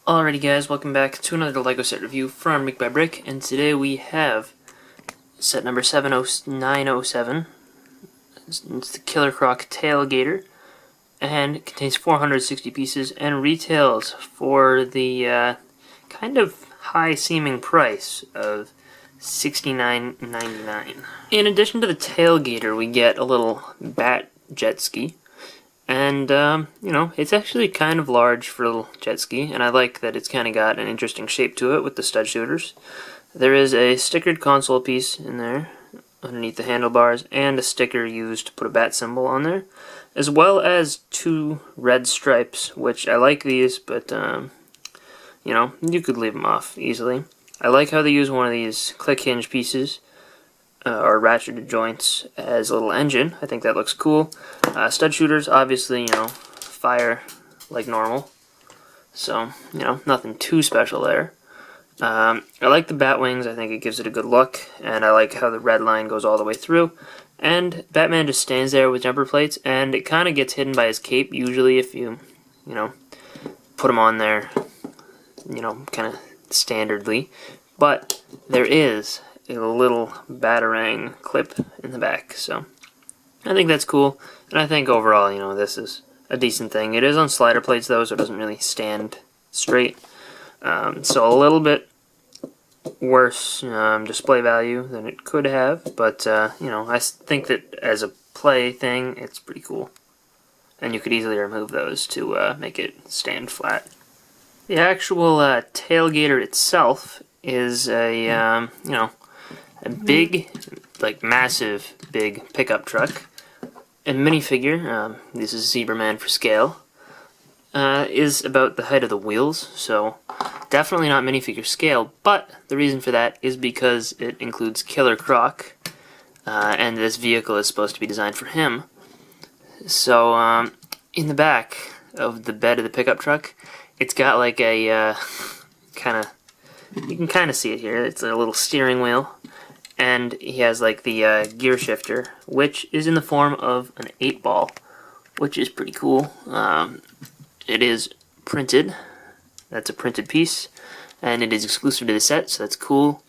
Alrighty guys, welcome back to another LEGO set review from BrickByBrick, and today we have set number 70907. It's the Killer Croc Tailgater, and it contains 460 pieces and retails for the kind of high-seeming price of $69.99. In addition to the Tailgater, we get a little Bat-jetski. And, it's actually kind of large for a little jet ski, and I like that it's kind of got an interesting shape to it with the stud shooters. There is a stickered console piece in there, underneath the handlebars, and a sticker used to put a bat symbol on there, as well as two red stripes, which I like these, but, you could leave them off easily. I like how they use one of these click hinge pieces, or ratcheted joints as a little engine. I think that looks cool. Stud shooters, obviously, fire like normal. So, nothing too special there. I like the bat wings. I think it gives it a good look. And I like how the red line goes all the way through. And Batman just stands there with jumper plates. And it kind of gets hidden by his cape, usually, if you, put him on there, kind of standardly. But there is a little Batarang clip in the back, so I think that's cool, and I think overall, this is a decent thing. It is on slider plates though, so it doesn't really stand straight, so a little bit worse display value than it could have, but I think that as a play thing, it's pretty cool, and you could easily remove those to make it stand flat. The actual Tailgater itself is a a big, massive, big pickup truck. A minifigure, this is Zebra Man for scale, is about the height of the wheels, so definitely not minifigure scale, but the reason for that is because it includes Killer Croc, and this vehicle is supposed to be designed for him. So, in the back of the bed of the pickup truck, it's got like a, you can kind of see it here, it's a little steering wheel. And he has like the gear shifter, which is in the form of an 8-ball, which is pretty cool. It is printed. That's a printed piece, and it is exclusive to the set, so that's cool.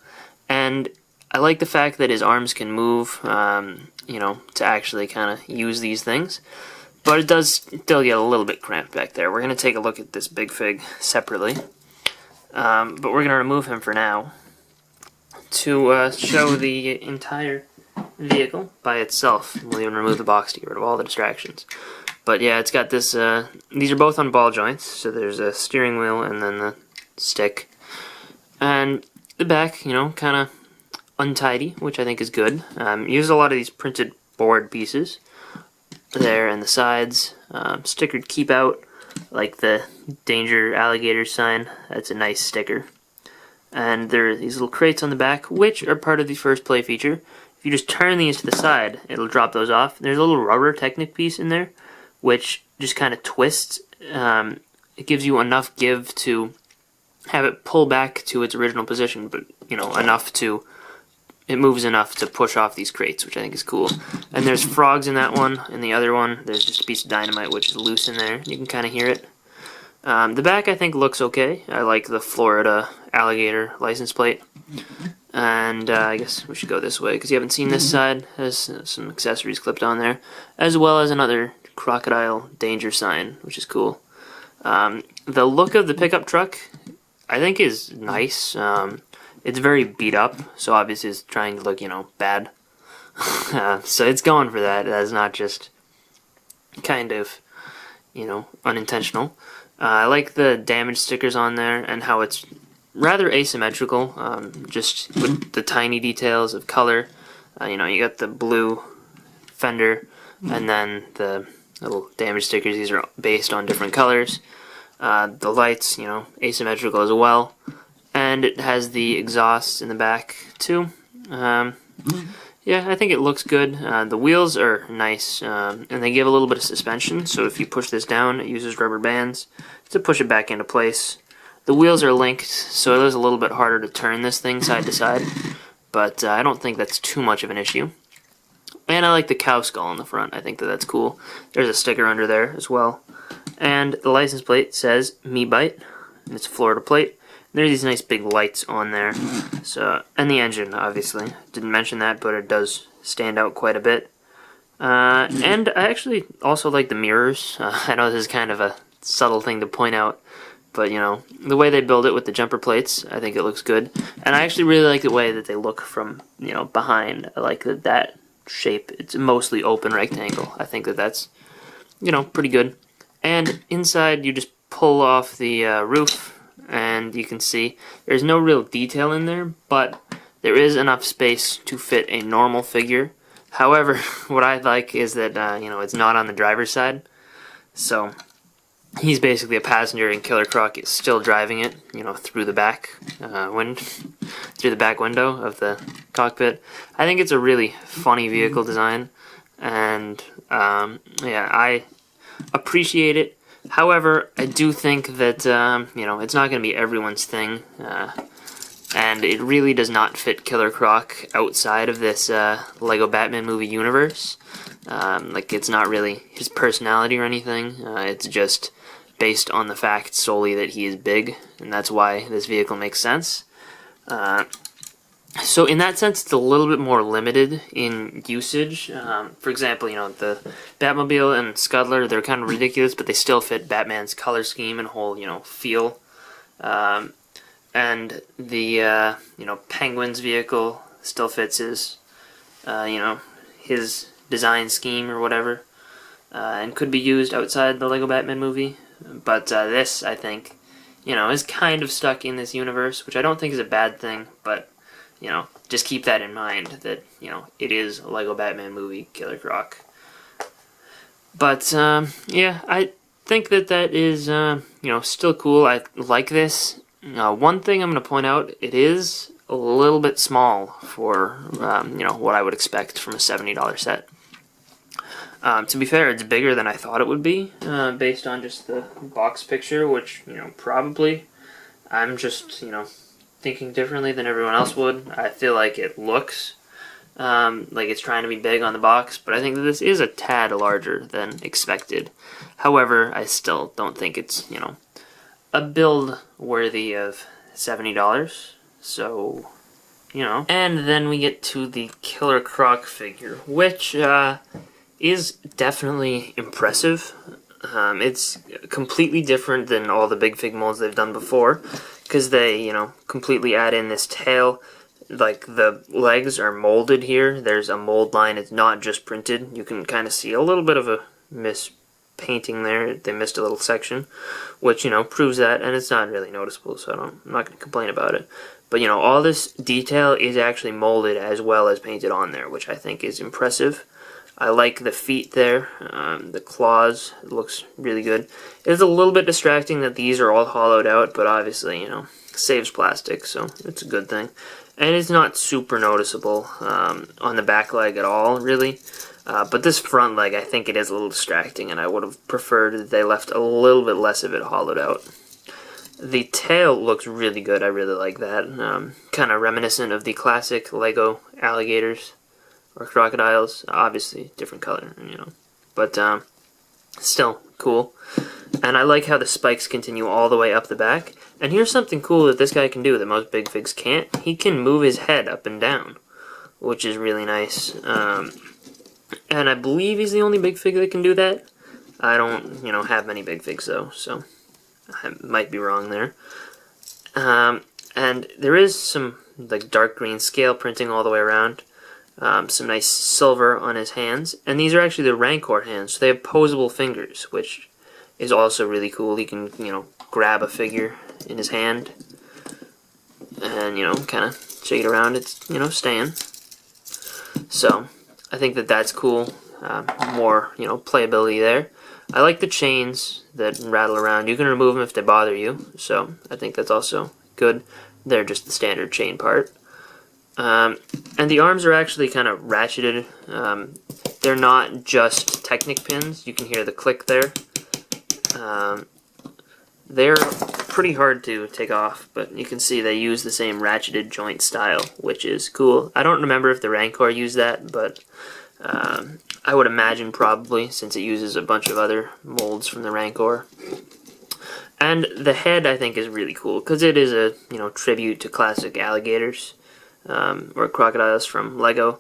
And I like the fact that his arms can move, to actually kind of use these things. But it does still get a little bit cramped back there. We're going to take a look at this big fig separately, but we're going to remove him for now to show the entire vehicle by itself. We'll even remove the box to get rid of all the distractions. But yeah, it's got this, these are both on ball joints, so there's a steering wheel and then the stick. And the back, kind of untidy, which I think is good. Use a lot of these printed board pieces there, and the sides. Stickered keep out, like the danger alligator sign. That's a nice sticker. And there are these little crates on the back, which are part of the first play feature. If you just turn these to the side, it'll drop those off. There's a little rubber Technic piece in there, which just kind of twists. It gives you enough give to have it pull back to its original position, but, it moves enough to push off these crates, which I think is cool. And there's frogs in that one, and the other one, there's just a piece of dynamite, which is loose in there. You can kind of hear it. The back, I think, looks okay. I like the Florida alligator license plate. And I guess we should go this way, because you haven't seen this side. It has some accessories clipped on there, as well as another crocodile danger sign, which is cool. The look of the pickup truck, I think, is nice. It's very beat up, so obviously it's trying to look, bad. So it's going for that. That's not just kind of, unintentional. I like the damage stickers on there and how it's rather asymmetrical, just with the tiny details of color. You got the blue fender and then the little damage stickers. These are based on different colors. The lights, asymmetrical as well. And it has the exhaust in the back too. Yeah, I think it looks good. The wheels are nice, and they give a little bit of suspension, so if you push this down, it uses rubber bands to push it back into place. The wheels are linked, so it is a little bit harder to turn this thing side to side, but I don't think that's too much of an issue. And I like the cow skull on the front. I think that that's cool. There's a sticker under there as well. And the license plate says Me Bite, and it's Florida plate. There's these nice big lights on there. So, and the engine, obviously. Didn't mention that, but it does stand out quite a bit. And I actually also like the mirrors. I know this is kind of a subtle thing to point out, but you know, the way they build it with the jumper plates, I think it looks good. And I actually really like the way that they look from, you know, behind. I like that shape. It's a mostly open rectangle. I think that's, you know, pretty good. And inside, you just pull off the roof, and you can see there's no real detail in there, but there is enough space to fit a normal figure. However, what I like is that, you know, it's not on the driver's side, so he's basically a passenger, and Killer Croc is still driving it, you know, through the back through the back window of the cockpit. I think it's a really funny vehicle design, and yeah, I appreciate it. However, I do think that you know, it's not going to be everyone's thing, and it really does not fit Killer Croc outside of this Lego Batman movie universe. Like, it's not really his personality or anything. It's just based on the fact solely that he is big, and that's why this vehicle makes sense. So in that sense, it's a little bit more limited in usage. For example, you know, the Batmobile and Scuttler, they're kind of ridiculous, but they still fit Batman's color scheme and whole, you know, feel. And the, you know, Penguin's vehicle still fits his, you know, his design scheme or whatever, and could be used outside the Lego Batman movie. But this, I think, you know, is kind of stuck in this universe, which I don't think is a bad thing, but, you know, just keep that in mind, that, you know, it is a Lego Batman movie, Killer Croc. But, yeah, I think that is, you know, still cool. I like this. One thing I'm going to point out, it is a little bit small for, you know, what I would expect from a $70 set. To be fair, it's bigger than I thought it would be, based on just the box picture, which, you know, probably I'm just, you know, thinking differently than everyone else would. I feel like it looks like it's trying to be big on the box, but I think that this is a tad larger than expected. However, I still don't think it's, you know, a build worthy of $70, so, you know. And then we get to the Killer Croc figure, which is definitely impressive. It's completely different than all the big fig molds they've done before, because they, you know, completely add in this tail. Like, the legs are molded here. There's a mold line. It's not just printed. You can kind of see a little bit of a painting there. They missed a little section, which, you know, proves that, and it's not really noticeable, so I'm not going to complain about it. But, you know, all this detail is actually molded as well as painted on there, which I think is impressive. I like the feet there, the claws, it looks really good. It's a little bit distracting that these are all hollowed out, but obviously, you know, saves plastic, so it's a good thing. And it's not super noticeable on the back leg at all, really. But this front leg, I think it is a little distracting, and I would have preferred that they left a little bit less of it hollowed out. The tail looks really good. I really like that. Kind of reminiscent of the classic Lego alligators or crocodiles. Obviously, different color, you know. But still cool. And I like how the spikes continue all the way up the back. And here's something cool that this guy can do that most big figs can't. He can move his head up and down, which is really nice. And I believe he's the only big fig that can do that. I don't, you know, have many big figs though, so I might be wrong there. And there is some like dark green scale printing all the way around. Some nice silver on his hands, and these are actually the Rancor hands, so they have posable fingers, which is also really cool. He can, you know, grab a figure in his hand and, you know, kind of shake it around. It's, you know, staying. So I think that that's cool. More, you know, playability there. I like the chains that rattle around. You can remove them if they bother you, so I think that's also good. They're just the standard chain part. And the arms are actually kind of ratcheted. They're not just Technic pins. You can hear the click there. They're pretty hard to take off, but you can see they use the same ratcheted joint style, which is cool. I don't remember if the Rancor used that, but I would imagine probably, since it uses a bunch of other molds from the Rancor. And the head, I think, is really cool because it is a tribute to classic alligators or crocodiles from Lego.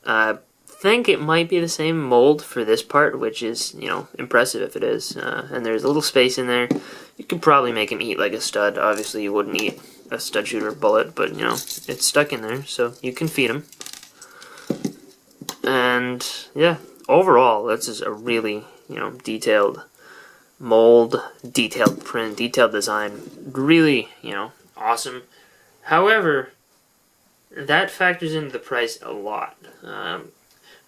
I think it might be the same mold for this part, which is impressive if it is. And there's a little space in there. You could probably make him eat like a stud. Obviously, you wouldn't eat a stud shooter bullet, but it's stuck in there, so you can feed him. And yeah, overall, this is a really detailed mold, detailed print, detailed design, really, awesome. However, that factors into the price a lot.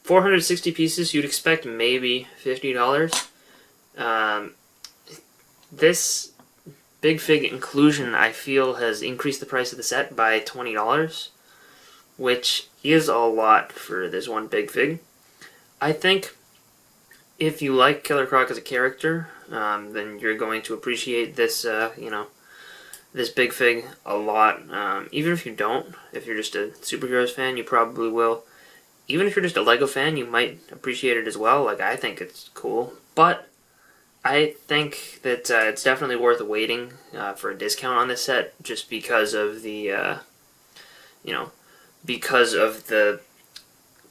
460 pieces, you'd expect maybe $50. This Big Fig inclusion, I feel, has increased the price of the set by $20, which is a lot for this one Big Fig. I think if you like Killer Croc as a character, then you're going to appreciate this, this Big Fig a lot. Even if you don't, if you're just a superheroes fan, you probably will. Even if you're just a Lego fan, you might appreciate it as well. Like, I think it's cool. But I think that it's definitely worth waiting for a discount on this set, just because of the, because of the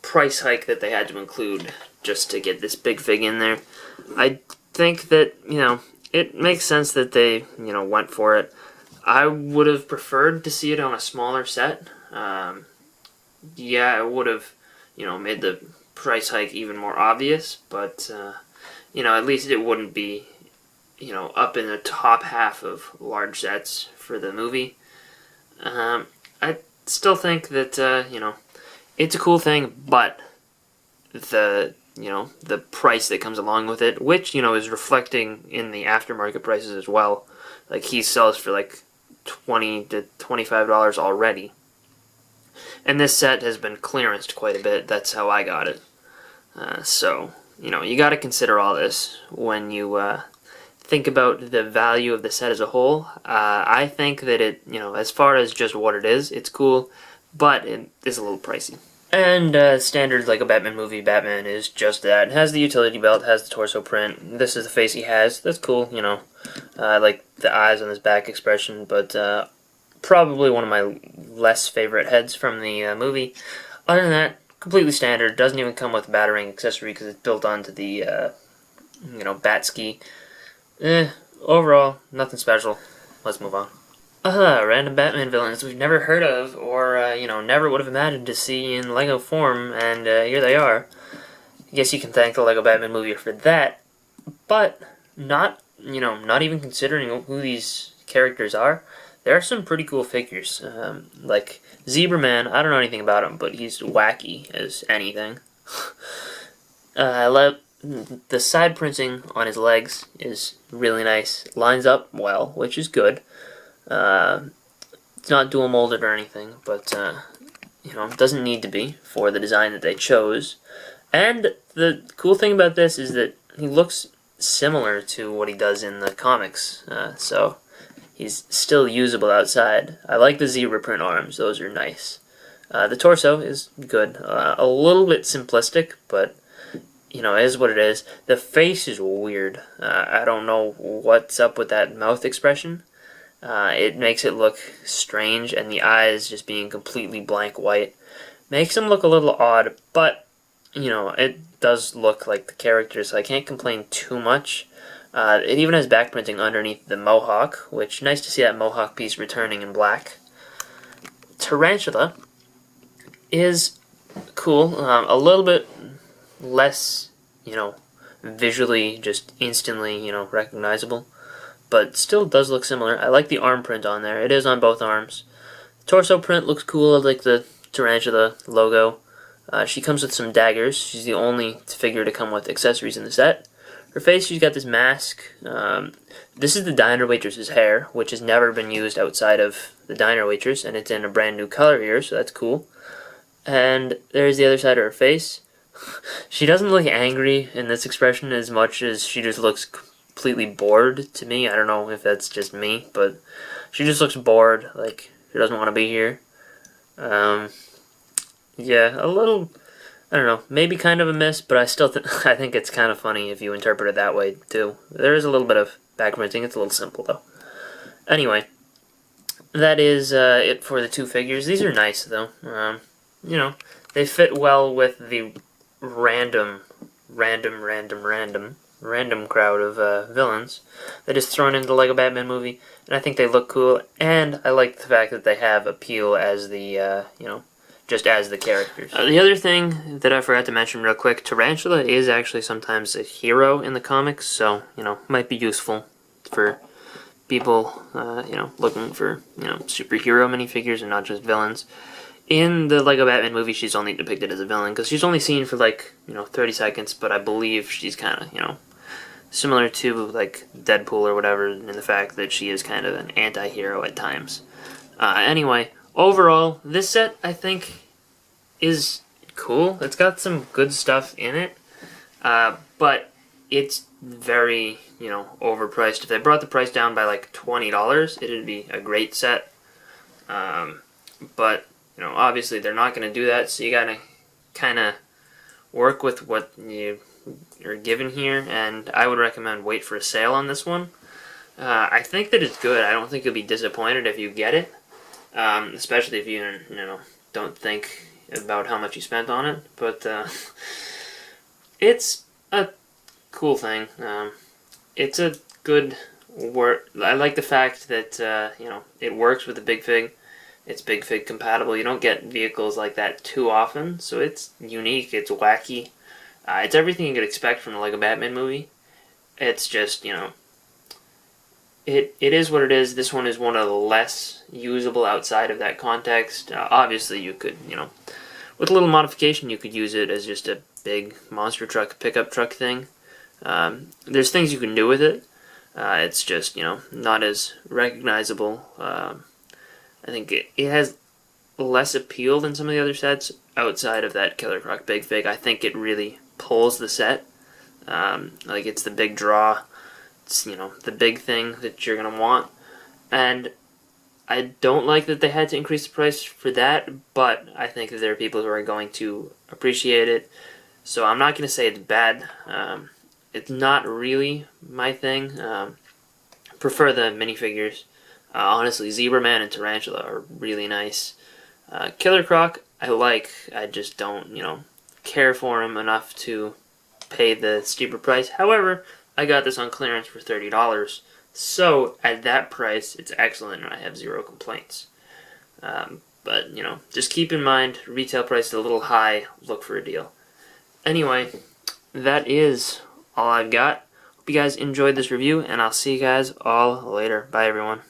price hike that they had to include just to get this Big Fig in there. I think that, it makes sense that they, went for it. I would have preferred to see it on a smaller set. Yeah, it would have, made the price hike even more obvious, but, at least it wouldn't be, up in the top half of large sets for the movie. I still think that, it's a cool thing, but the price that comes along with it, which, is reflecting in the aftermarket prices as well. Like, he sells for like $20 to $25 already. And this set has been clearanced quite a bit. That's how I got it. So, you got to consider all this when you think about the value of the set as a whole. I think that it, as far as just what it is, it's cool, but it is a little pricey. And standard Lego Batman movie, Batman is just that. It has the utility belt, has the torso print. This is the face he has. That's cool, I like the eyes on his back expression, but probably one of my less favorite heads from the movie. Other than that, completely standard. Doesn't even come with a batarang accessory because it's built onto the, Bat-jetski. Overall, nothing special. Let's move on. Random Batman villains we've never heard of or, never would have imagined to see in Lego form, and here they are. I guess you can thank the Lego Batman movie for that, but not even considering who these characters are, there are some pretty cool figures. Like Zebra Man, I don't know anything about him, but he's wacky as anything. I love the side printing on his legs is really nice. Lines up well, which is good. It's not dual molded or anything, but it doesn't need to be for the design that they chose. And the cool thing about this is that he looks similar to what he does in the comics, so he's still usable outside. I like the zebra print arms; those are nice. The torso is good, a little bit simplistic, but it is what it is. The face is weird. I don't know what's up with that mouth expression. It makes it look strange, and the eyes just being completely blank white makes him look a little odd, but, it does look like the character, so I can't complain too much. It even has back printing underneath the mohawk, which, nice to see that mohawk piece returning in black. Tarantula is cool, a little bit less, visually just instantly, recognizable, but still does look similar. I like the arm print on there. It is on both arms. Torso print looks cool. I like the Tarantula logo. She comes with some daggers. She's the only figure to come with accessories in the set. Her face, she's got this mask. This is the diner waitress's hair, which has never been used outside of the diner waitress, and it's in a brand new color here, so that's cool. And there's the other side of her face. She doesn't look angry in this expression as much as she just looks completely bored to me. I don't know if that's just me, but she just looks bored, like she doesn't want to be here. Yeah, a little, I don't know, maybe kind of a miss, but I still I think it's kind of funny if you interpret it that way too. There is a little bit of back printing. It's a little simple though. Anyway, that is it for the two figures. These are nice though. You know, they fit well with the random crowd of villains that is thrown into the Lego Batman movie, and I think they look cool, and I like the fact that they have appeal as the, you know, just as the characters. The other thing that I forgot to mention real quick, Tarantula is actually sometimes a hero in the comics, so, you know, might be useful for people, you know, looking for, you know, superhero minifigures and not just villains. In the Lego Batman movie, she's only depicted as a villain, because she's only seen for, like, you know, 30 seconds, but I believe she's kind of, you know, similar to, like, Deadpool or whatever, in the fact that she is kind of an anti-hero at times. Anyway, overall, this set, I think, is cool. It's got some good stuff in it, but it's very, you know, overpriced. If they brought the price down by, like, $20, it'd be a great set. But, you know, obviously they're not going to do that, so you gotta kind of work with what you're given here, and I would recommend wait for a sale on this one. I think that it's good. I don't think you'll be disappointed if you get it, especially if you know, don't think about how much you spent on it, but it's a cool thing. It's a good work. I like the fact that, you know, it works with the Big Fig. It's Big Fig compatible. You don't get vehicles like that too often, so it's unique, it's wacky. It's everything you could expect from the Lego Batman movie. It's just, you know, it is what it is. This one is one of the less usable outside of that context. Obviously, you could, you know, with a little modification, you could use it as just a big monster truck, pickup truck thing. There's things you can do with it. It's just, you know, not as recognizable. I think it has less appeal than some of the other sets outside of that Killer Croc Big Fig. I think it really pulls the set. Like, it's the big draw. It's, you know, the big thing that you're going to want. And I don't like that they had to increase the price for that, but I think that there are people who are going to appreciate it. So I'm not going to say it's bad. It's not really my thing. I prefer the minifigures. Honestly, Zebra Man and Tarantula are really nice. Killer Croc, I just don't, you know, care for him enough to pay the steeper price. However, I got this on clearance for $30, so at that price, it's excellent, and I have zero complaints. But, you know, just keep in mind, retail price is a little high, look for a deal. Anyway, that is all I've got. Hope you guys enjoyed this review, and I'll see you guys all later. Bye, everyone.